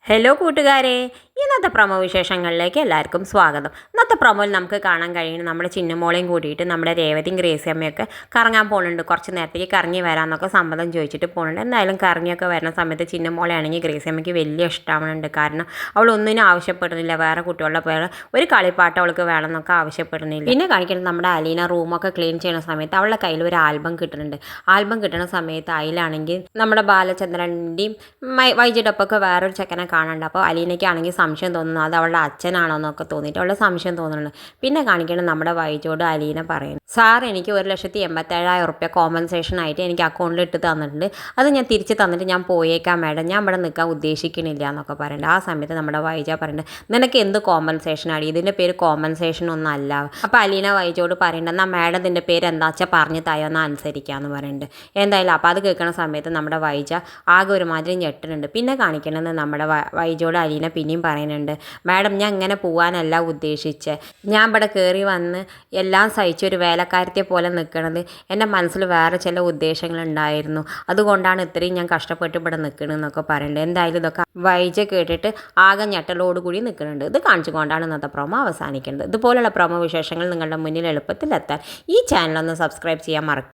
Hello കൂട്ടുകാരെ, ഇന്നത്തെ promo വിശേഷങ്ങളിലേക്ക് എല്ലാവർക്കും സ്വാഗതം. ഇന്നത്തെ പ്രൊമോയിൽ നമുക്ക് കാണാൻ കഴിയുന്നത് നമ്മുടെ ചിന്നമോളെയും കൂട്ടിയിട്ട് നമ്മുടെ രേവതിയും ഗ്രേസി അമ്മയൊക്കെ കറങ്ങാൻ പോകുന്നുണ്ട്. കുറച്ച് നേരത്തേക്ക് കറങ്ങി വരാമെന്നൊക്കെ സമ്മതം ചോദിച്ചിട്ട് പോകുന്നുണ്ട്. എന്തായാലും കറങ്ങിയൊക്കെ വരുന്ന സമയത്ത് ചിന്നമോളെയാണെങ്കിൽ ഗ്രേസി അമ്മയ്ക്ക് വലിയ ഇഷ്ടമാവുന്നുണ്ട്. കാരണം അവൾ ഒന്നിനും ആവശ്യപ്പെടുന്നില്ല, വേറെ കുട്ടികളുടെ പേര് ഒരു കളിപ്പാട്ടം അവൾക്ക് വേണമെന്നൊക്കെ ആവശ്യപ്പെടുന്നില്ല. പിന്നെ കാണിക്കുന്നത് നമ്മുടെ അലീന റൂമൊക്കെ ക്ലീൻ ചെയ്യുന്ന സമയത്ത് അവളുടെ കയ്യിൽ ഒരു ആൽബം കിട്ടുന്നുണ്ട്. ആൽബം കിട്ടുന്ന സമയത്ത് അതിലാണെങ്കിൽ നമ്മുടെ ബാലചന്ദ്രൻ്റെയും വൈജിയുടെ ഒപ്പമൊക്കെ വേറൊരു ചെക്കനെ കാണാനുണ്ട്. അപ്പോൾ അലീനയ്ക്കാണെങ്കിൽ സംശയം തോന്നുന്നു അത് അവളുടെ അച്ഛനാണോ എന്നൊക്കെ തോന്നിയിട്ട് അവളുടെ സംശയം തോന്നുന്നുണ്ട്. പിന്നെ കാണിക്കണം നമ്മുടെ വൈജോട് അലീന പറയുന്നു, സാർ എനിക്ക് 1,87,000 റുപ്യ കോമ്പൻസേഷൻ ആയിട്ട് എനിക്ക് അക്കൗണ്ടിൽ ഇട്ട് തന്നിട്ടുണ്ട്, അത് ഞാൻ തിരിച്ച് തന്നിട്ട് ഞാൻ പോയേക്കാം മാഡം, ഞാൻ ഇവിടെ നിൽക്കാൻ ഉദ്ദേശിക്കുന്നില്ല എന്നൊക്കെ പറയുന്നുണ്ട്. ആ സമയത്ത് നമ്മുടെ വൈജ പറയുന്നുണ്ട്, നിനക്ക് എന്ത് കോമ്പൻസേഷൻ ആണ്, ഇതിൻ്റെ പേര് കോമ്പൻസേഷൻ ഒന്നും അല്ല. അപ്പോൾ അലീന വൈജോട് പറയുന്നുണ്ട്, എന്നാൽ മാഡം ഇതിൻ്റെ പേര് എന്താ വെച്ചാൽ പറഞ്ഞ് തയോന്ന് അനുസരിക്കാമെന്ന് പറയുന്നുണ്ട്. എന്തായാലും അപ്പോൾ അത് കേൾക്കുന്ന സമയത്ത് നമ്മുടെ വൈജ ആകെ ഒരുമാതിരി ഞെട്ടുന്നുണ്ട്. പിന്നെ കാണിക്കുന്നത് നമ്മുടെ വൈജോട് അലീന പിന്നെയും പറയുന്നുണ്ട്, മാഡം ഞാൻ ഇങ്ങനെ പോകാനല്ല ഉദ്ദേശിച്ചത്, ഞാൻ ഇവിടെ കയറി വന്ന് എല്ലാം സഹിച്ചൊരു വേലക്കാരത്തെ പോലെ നിൽക്കണത് എൻ്റെ മനസ്സിൽ വേറെ ചില ഉദ്ദേശങ്ങളുണ്ടായിരുന്നു, അതുകൊണ്ടാണ് ഇത്രയും ഞാൻ കഷ്ടപ്പെട്ട് ഇവിടെ നിൽക്കണമെന്നൊക്കെ പറയുന്നുണ്ട്. എന്തായാലും ഇതൊക്കെ വൈജ കേട്ടിട്ട് ആകെ ഞെട്ടലോടുകൂടി നിൽക്കുന്നുണ്ട്. ഇത് കാണിച്ചുകൊണ്ടാണ് ഇന്നത്തെ പ്രൊമോ അവസാനിക്കുന്നത്. ഇതുപോലുള്ള പ്രൊമോ വിശേഷങ്ങൾ നിങ്ങളുടെ മുന്നിൽ എളുപ്പത്തിൽ എത്താൻ ഈ ചാനലൊന്ന് സബ്സ്ക്രൈബ് ചെയ്യാൻ മറക്കും.